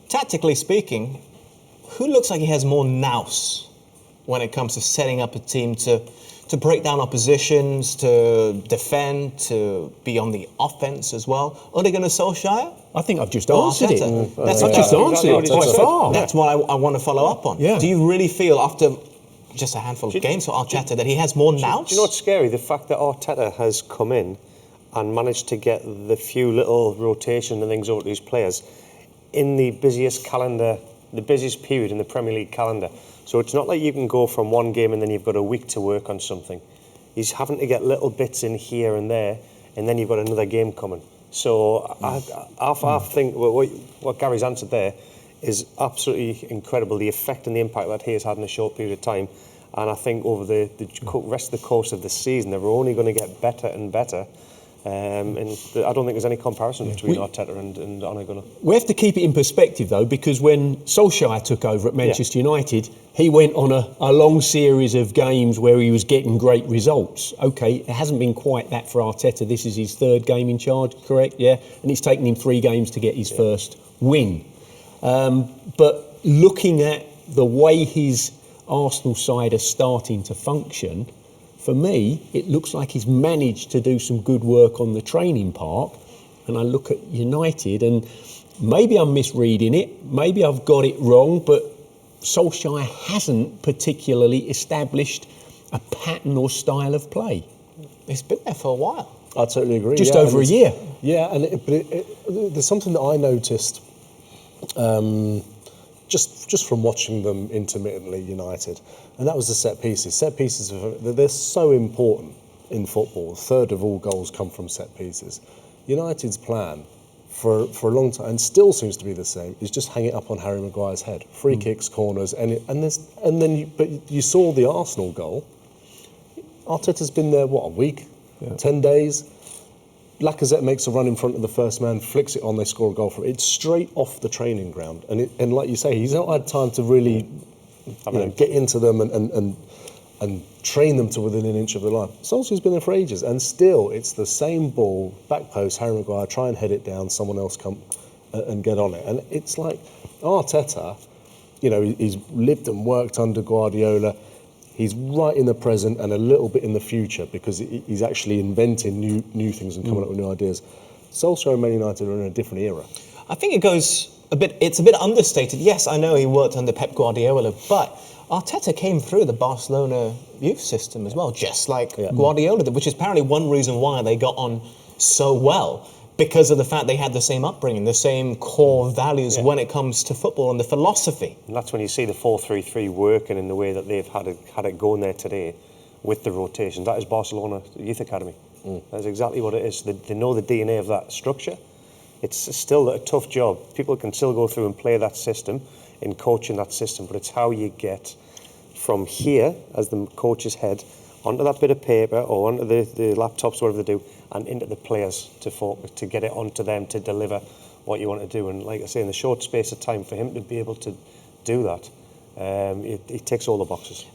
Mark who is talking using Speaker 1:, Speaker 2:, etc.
Speaker 1: tactically speaking, who looks like he has more nous when it comes to setting up a team to break down oppositions, to defend, to be on the offense as well? Are they going to Solskjaer?
Speaker 2: I think I've just answered it.
Speaker 1: That's
Speaker 2: I've just answered it by far.
Speaker 1: That's what I want to follow up on.
Speaker 2: Yeah.
Speaker 1: Do you really feel after just a handful of games for Arteta that he has more nous?
Speaker 3: Do you know what's scary? The fact that Arteta has come in and managed to get the few little rotation and things over to his players in the busiest calendar, the busiest period in the Premier League calendar. So it's not like you can go from one game and then you've got a week to work on something. He's having to get little bits in here and there, and then you've got another game coming. So I think what Gary's answered there is absolutely incredible, the effect and the impact that he has had in a short period of time. And I think over the rest of the course of the season, they're only going to get better and better. And I don't think there's any comparison between Arteta and Ole Gunnar.
Speaker 2: We have to keep it in perspective, though, because when Solskjaer took over at Manchester United, he went on a long series of games where he was getting great results. OK, it hasn't been quite that for Arteta. This is his third game in charge, correct? Yeah. And it's taken him 3 games to get his first win. But looking at the way his Arsenal side are starting to function, for me, it looks like he's managed to do some good work on the training park. And I look at United, and maybe I'm misreading it, maybe I've got it wrong, but Solskjaer hasn't particularly established a pattern or style of play.
Speaker 1: He's been there for a while.
Speaker 4: I totally agree.
Speaker 2: Just over a year.
Speaker 4: Yeah, and there's something that I noticed just from watching them intermittently, United, and that was the set pieces. Set pieces, they're so important in football. A third of all goals come from set pieces. United's plan for a long time, and still seems to be the same, is just hang it up on Harry Maguire's head. Free kicks, corners, but you saw the Arsenal goal. Arteta's been there, a week? 10 days? Lacazette makes a run in front of the first man, flicks it on, they score a goal from it. It's straight off the training ground. And like you say, he's not had time to really get into them and train them to within an inch of the line. Solskjaer's been there for ages, and still it's the same ball, back post, Harry Maguire, try and head it down, someone else come and get on it. And it's like Arteta, he's lived and worked under Guardiola. He's right in the present and a little bit in the future because he's actually inventing new things and coming up with new ideas. Solskjaer and Man United are in a different era.
Speaker 1: I think it's a bit understated. Yes, I know he worked under Pep Guardiola, but Arteta came through the Barcelona youth system as well, just like Guardiola did, which is apparently one reason why they got on so well, because of the fact they had the same upbringing, the same core values when it comes to football and the philosophy.
Speaker 3: And that's when you see the 4-3-3 working in the way that they've had it going there today with the rotations. That is Barcelona Youth Academy. That's exactly what it is. They know the DNA of that structure. It's still a tough job. People can still go through and play that system in coaching that system, but it's how you get from here, as the coach's head, onto that bit of paper or onto the laptops, whatever they do, and into the players to focus, to get it onto them to deliver what you want to do. And like I say, in the short space of time, for him to be able to do that, it ticks all the boxes.